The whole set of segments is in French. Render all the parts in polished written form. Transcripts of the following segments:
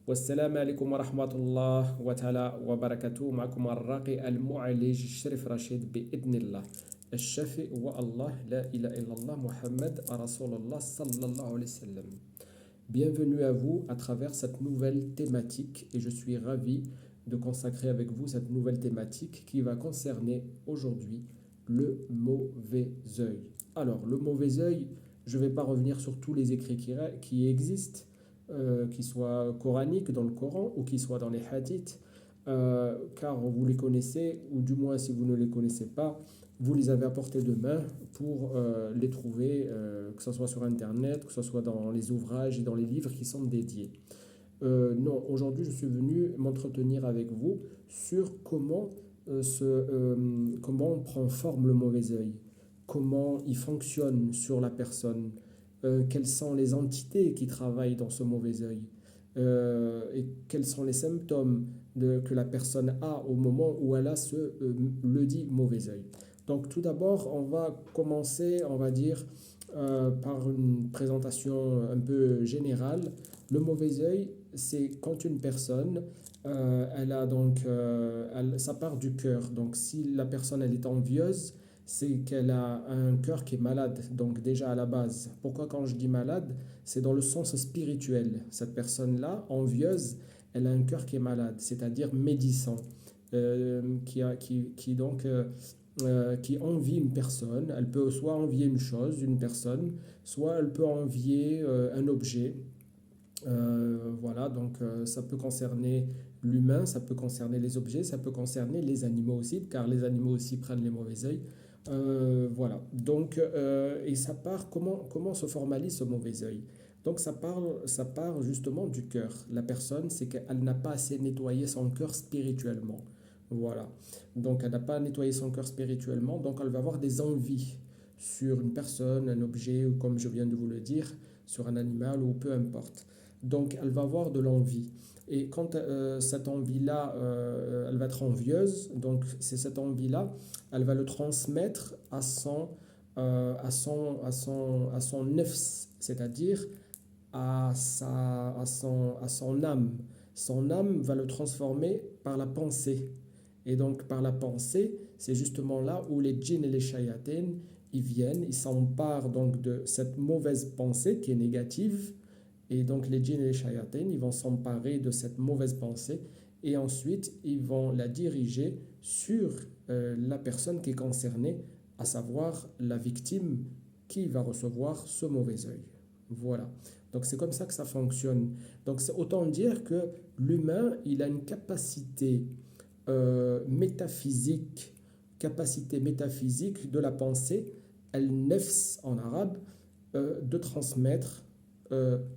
والسلام عليكم ورحمة الله وتعالى وبركاته. معكم الراقي المعالج الشريف رشيد بإذن الله. الشافي هو الله، لا إله إلا الله، محمد رسول الله صلى الله عليه وسلم. Bienvenue à vous à travers cette nouvelle thématique et je suis ravi de consacrer avec vous cette nouvelle thématique qui va concerner aujourd'hui le mauvais œil. Alors, le mauvais œil, je ne vais pas revenir sur tous les écrits qui existent, qui soient coraniques dans le Coran ou qui soient dans les hadiths, car vous les connaissez, ou du moins si vous ne les connaissez pas, vous les avez à portée de main pour les trouver, que ce soit sur Internet, que ce soit dans les ouvrages et dans les livres qui sont dédiés. Non, aujourd'hui je suis venu m'entretenir avec vous sur comment on prend forme le mauvais œil, comment il fonctionne sur la personne, quelles sont les entités qui travaillent dans ce mauvais œil, et quels sont les symptômes que la personne a au moment où elle a le dit mauvais œil. Donc tout d'abord, on va commencer, on va dire, par une présentation un peu générale. Le mauvais œil, c'est quand une personne, elle a donc, ça part du cœur. Donc si la personne elle est envieuse, c'est qu'elle a un cœur qui est malade. Donc déjà à la base. Pourquoi quand je dis malade? C'est dans le sens spirituel. Cette personne-là, envieuse, elle a un cœur qui est malade, c'est-à-dire médisant, qui envie une personne. Elle peut soit envier une chose, une personne, soit elle peut envier un objet. Voilà, donc ça peut concerner l'humain, ça peut concerner les objets, ça peut concerner les animaux aussi, car les animaux aussi prennent les mauvais œils. Voilà, donc, et ça part, comment se formalise ce mauvais œil? Donc ça part justement du cœur. La personne, c'est qu'elle n'a pas assez nettoyé son cœur spirituellement. Voilà, donc elle n'a pas nettoyé son cœur spirituellement, donc elle va avoir des envies sur une personne, un objet, ou comme je viens de vous le dire, sur un animal ou peu importe. Donc elle va avoir de l'envie. Et quand cette envie-là, elle va être envieuse, donc c'est cette envie-là, elle va le transmettre à son nefs, c'est-à-dire à son âme. Son âme va le transformer par la pensée. Et donc par la pensée, c'est justement là où les djinns et les shayatin, ils viennent, ils s'emparent donc de cette mauvaise pensée qui est négative. Et donc les djinns et les shayatin, ils vont s'emparer de cette mauvaise pensée et ensuite ils vont la diriger sur la personne qui est concernée, à savoir la victime qui va recevoir ce mauvais œil. Voilà. Donc c'est comme ça que ça fonctionne. Donc c'est autant dire que l'humain, il a une métaphysique, capacité métaphysique de la pensée, al-nefs en arabe, de transmettre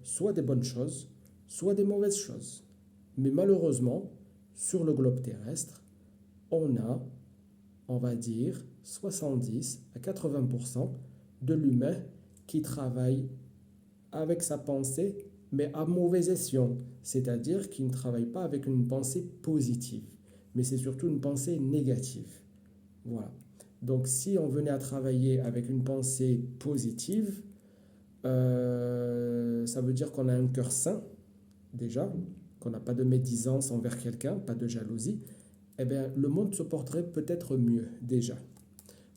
soit des bonnes choses, soit des mauvaises choses. Mais malheureusement, sur le globe terrestre, on a, on va dire, 70 à 80% de l'humain qui travaille avec sa pensée, mais à mauvais escient, c'est-à-dire qui ne travaille pas avec une pensée positive, mais c'est surtout une pensée négative. Voilà. Donc si on venait à travailler avec une pensée positive, ça veut dire qu'on a un cœur sain, déjà, qu'on n'a pas de médisance envers quelqu'un, pas de jalousie, eh bien, le monde se porterait peut-être mieux, déjà.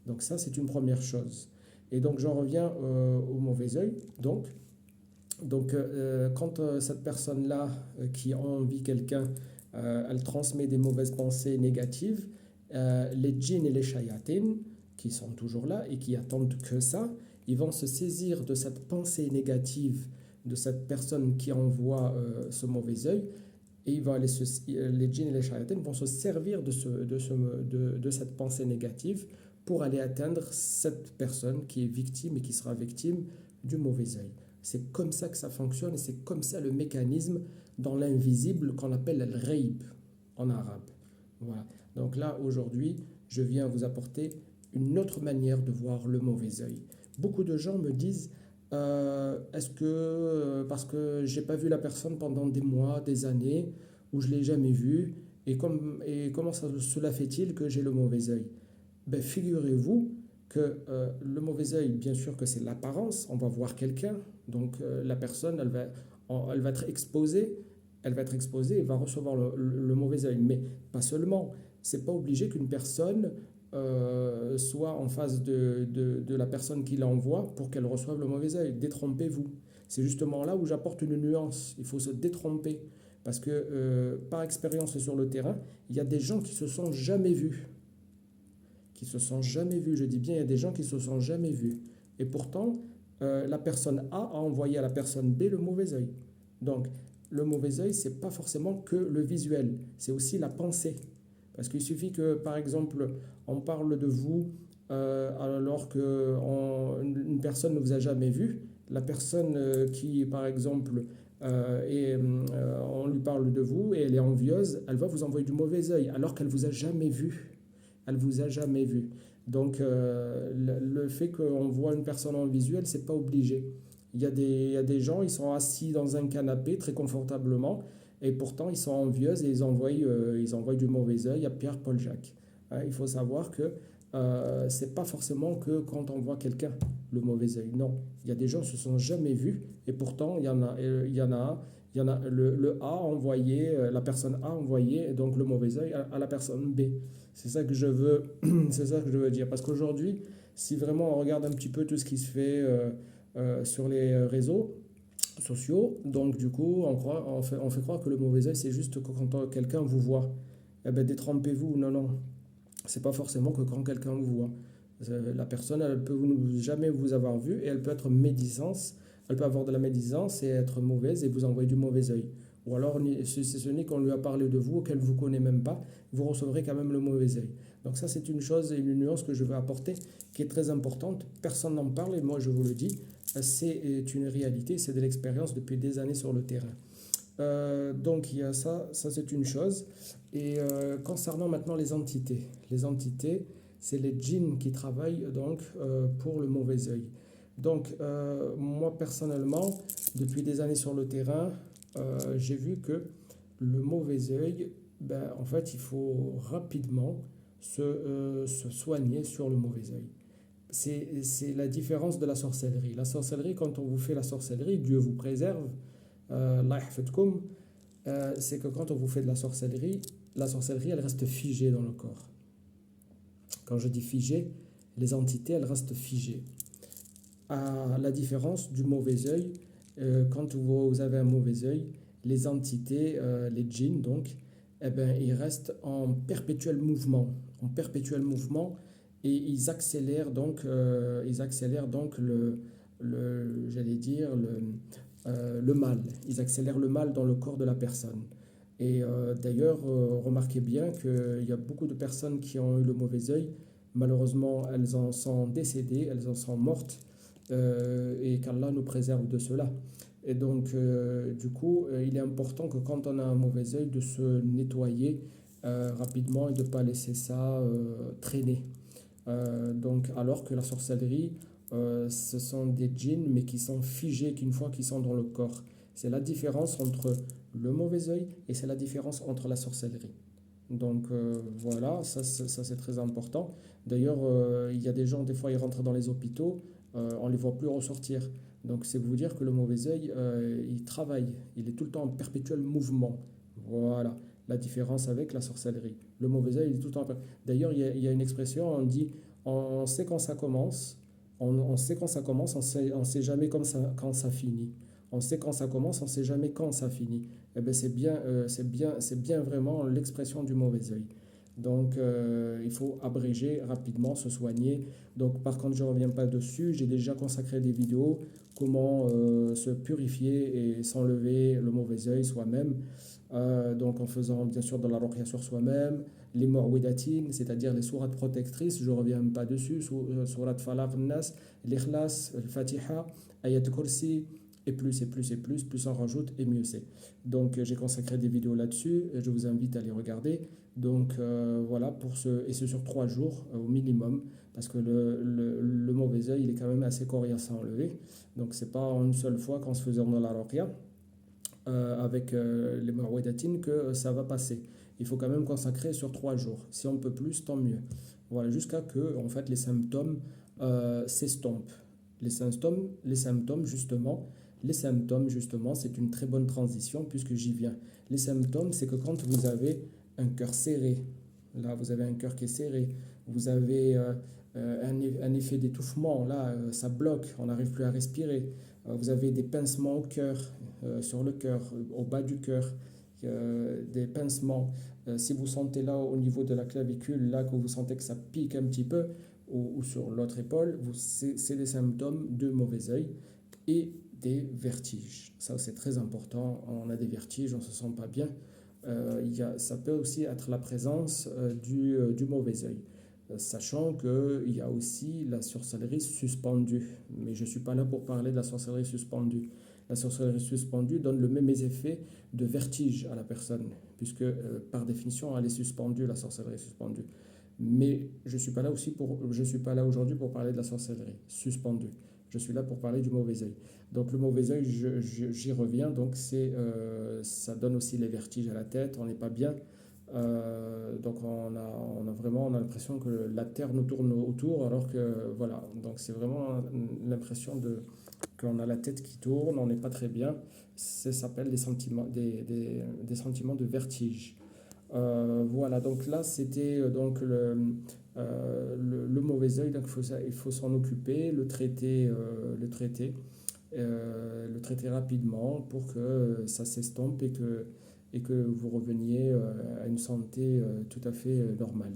Donc ça, c'est une première chose. Et donc, j'en reviens au mauvais œil. Quand cette personne-là qui envie quelqu'un, elle transmet des mauvaises pensées négatives, les djinns et les shayatin, qui sont toujours là et qui attendent que ça, ils vont se saisir de cette pensée négative de cette personne qui envoie ce mauvais œil et les djinns et les shayatin vont se servir de cette pensée négative pour aller atteindre cette personne qui est victime et qui sera victime du mauvais œil. C'est comme ça que ça fonctionne et c'est comme ça le mécanisme dans l'invisible qu'on appelle le ghaib en arabe. Voilà. Donc là, aujourd'hui, je viens vous apporter une autre manière de voir le mauvais œil. Beaucoup de gens me disent est-ce que parce que j'ai pas vu la personne pendant des mois, des années, ou je l'ai jamais vue, et comment cela fait-il que j'ai le mauvais œil? Ben, figurez-vous que le mauvais œil, bien sûr que c'est l'apparence, on va voir quelqu'un, donc la personne, elle va être exposée elle va être exposée et va recevoir le mauvais œil. Mais pas seulement, c'est pas obligé qu'une personne soit en face de la personne qui l'envoie pour qu'elle reçoive le mauvais œil. Détrompez-vous. C'est justement là où j'apporte une nuance. Il faut se détromper. Parce que par expérience sur le terrain, il y a des gens qui se sont jamais vus. Qui se sont jamais vus. Je dis bien, il y a des gens qui se sont jamais vus. Et pourtant, la personne A envoyé à la personne B le mauvais œil. Donc, le mauvais œil, c'est pas forcément que le visuel, c'est aussi la pensée. Parce qu'il suffit que, par exemple, on parle de vous alors qu'une personne ne vous a jamais vu. La personne qui, par exemple, on lui parle de vous et elle est envieuse, elle va vous envoyer du mauvais œil alors qu'elle vous a jamais vu. Elle vous a jamais vu. Donc, le fait qu'on voit une personne en visuel, c'est pas obligé. Il y a des gens, ils sont assis dans un canapé très confortablement et pourtant ils sont envieux et ils envoient du mauvais œil à Pierre-Paul Jacques. Hein, il faut savoir que c'est pas forcément que quand on voit quelqu'un le mauvais œil. Non, il y a des gens qui se sont jamais vus et pourtant il y en a le A envoyé, la personne A envoyé donc le mauvais œil à la personne B. C'est ça que je veux, c'est ça que je veux dire. Parce qu'aujourd'hui, si vraiment on regarde un petit peu tout ce qui se fait sur les réseaux sociaux, donc du coup, on fait croire que le mauvais œil, c'est juste que quand quelqu'un vous voit. Eh ben, détrompez-vous. Non, non. C'est pas forcément que quand quelqu'un vous voit. La personne, elle peut jamais vous avoir vu et elle peut être médisance. Elle peut avoir de la médisance et être mauvaise et vous envoyer du mauvais œil. Ou alors, si ce n'est qu'on lui a parlé de vous, qu'elle ne vous connaît même pas, vous recevrez quand même le mauvais œil. Donc ça, c'est une chose et une nuance que je veux apporter qui est très importante. Personne n'en parle et moi, je vous le dis, c'est une réalité, c'est de l'expérience depuis des années sur le terrain. Donc il y a ça c'est une chose. Et concernant maintenant les entités, c'est les djinns qui travaillent donc pour le mauvais œil. Donc moi personnellement, depuis des années sur le terrain, j'ai vu que le mauvais œil, ben, en fait, il faut rapidement se soigner sur le mauvais œil. C'est la différence de la sorcellerie. La sorcellerie, quand on vous fait la sorcellerie, Dieu vous préserve, Allah yahfadkoum, c'est que quand on vous fait de la sorcellerie, elle reste figée dans le corps. Quand je dis figée, les entités, elles restent figées. À la différence du mauvais œil, quand vous avez un mauvais œil, les entités, les djinns donc, eh ben, ils restent en perpétuel mouvement, et ils accélèrent donc j'allais dire le mal. Ils accélèrent le mal dans le corps de la personne. Et d'ailleurs, remarquez bien qu'il y a beaucoup de personnes qui ont eu le mauvais œil. Malheureusement, elles en sont décédées, elles en sont mortes, et qu'Allah nous préserve de cela. Et donc, du coup, il est important que quand on a un mauvais œil, de se nettoyer rapidement et de ne pas laisser ça traîner. Donc, alors que la sorcellerie, ce sont des djinns, mais qui sont figés qu'une fois qu'ils sont dans le corps. C'est la différence entre le mauvais œil et c'est la différence entre la sorcellerie. Donc voilà, ça c'est très important. D'ailleurs, il y a des gens, des fois, ils rentrent dans les hôpitaux, on ne les voit plus ressortir. Donc c'est vous dire que le mauvais œil, il travaille, il est tout le temps en perpétuel mouvement. Voilà la différence avec la sorcellerie. Le mauvais œil, il est tout le temps. D'ailleurs, il y a une expression, on dit, on sait quand ça commence, on sait quand ça commence, on sait jamais quand ça finit. On sait quand ça commence, on sait jamais quand ça finit. Eh ben c'est bien vraiment l'expression du mauvais œil. Donc, il faut abréger rapidement, se soigner. Donc, par contre, je ne reviens pas dessus. J'ai déjà consacré des vidéos comment se purifier et s'enlever le mauvais œil soi-même. Donc, en faisant bien sûr de la ruqya sur soi-même, les mu'awwidatines, c'est-à-dire les sourates protectrices. Je ne reviens pas dessus. Sourate Falaq Nas, l'Ikhlas, le Fatiha, Ayat Kursi. Et plus on rajoute, et mieux c'est. Donc j'ai consacré des vidéos là-dessus, je vous invite à les regarder. Donc voilà, et c'est sur 3 jours au minimum, parce que le mauvais œil, il est quand même assez coriace à enlever. Donc c'est pas en une seule fois qu'en se faisant dans la ruqya, avec les mu'awwidatines, que ça va passer. Il faut quand même consacrer sur 3 jours. Si on peut plus, tant mieux. Voilà, jusqu'à que en fait, les symptômes s'estompent. Les symptômes, justement, Les symptômes, justement, c'est une très bonne transition puisque j'y viens. Les symptômes, c'est que quand vous avez un cœur serré, là, vous avez un cœur qui est serré, vous avez un effet d'étouffement, là, ça bloque, on n'arrive plus à respirer. Vous avez des pincements au cœur, sur le cœur, au bas du cœur, des pincements. Si vous sentez là au niveau de la clavicule, là que vous sentez que ça pique un petit peu, ou sur l'autre épaule, c'est des symptômes de mauvais œil et des vertiges. Ça, c'est très important. On a des vertiges, on ne se sent pas bien. Ça peut aussi être la présence du mauvais œil. Sachant qu'il y a aussi la sorcellerie suspendue. Mais je ne suis pas là pour parler de la sorcellerie suspendue. La sorcellerie suspendue donne le même effet de vertige à la personne, puisque par définition, elle est suspendue, la sorcellerie suspendue. Mais je ne suis pas là je suis pas là aujourd'hui pour parler de la sorcellerie suspendue. Je suis là pour parler du mauvais œil. Donc le mauvais œil, j'y reviens. Donc ça donne aussi les vertiges à la tête. On n'est pas bien. Donc on a l'impression que la terre nous tourne autour, alors que voilà. Donc c'est vraiment l'impression qu'on a la tête qui tourne. On n'est pas très bien. Ça s'appelle des sentiments de vertige. Voilà, donc là c'était le mauvais œil, donc il faut s'en occuper, le traiter rapidement pour que ça s'estompe et que vous reveniez à une santé tout à fait normale.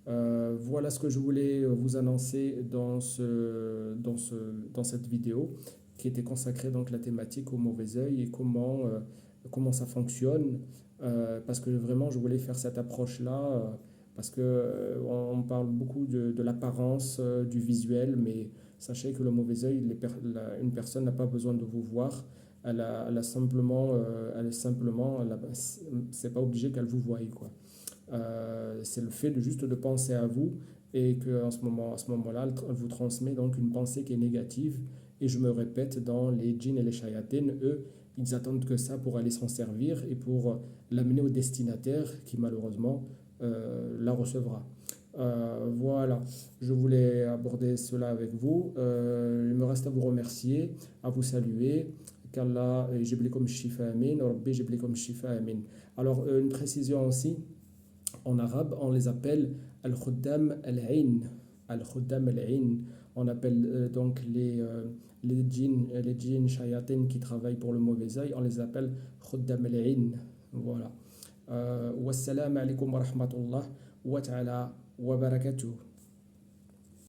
Voilà ce que je voulais vous annoncer dans cette vidéo qui était consacrée donc à la thématique au mauvais œil et comment ça fonctionne. Parce que vraiment, je voulais faire cette approche-là parce que on parle beaucoup de l'apparence, du visuel, mais sachez que le mauvais œil, une personne n'a pas besoin de vous voir. C'est pas obligé qu'elle vous voie, quoi. C'est le fait juste de penser à vous et qu'à à ce moment-là, elle vous transmet donc une pensée qui est négative. Et je me répète, dans les djinns et les shayatines, eux, ils attendent que ça pour aller s'en servir et pour l'amener au destinataire qui malheureusement la recevra. Voilà, je voulais aborder cela avec vous. Il me reste à vous remercier, à vous saluer. Qu'Allah jiblikum shifa amin, Rabbi jiblikum shifa amin. Alors, une précision aussi, en arabe, on les appelle al-khuddam al-ain. Al-khuddam al-ain. On appelle donc les djinns shayatin qui travaillent pour le mauvais œil, on les appelle khuddam al-ain. Voilà. Wassalamu alaikum wa rahmatullah wa ta'ala wa barakatuh.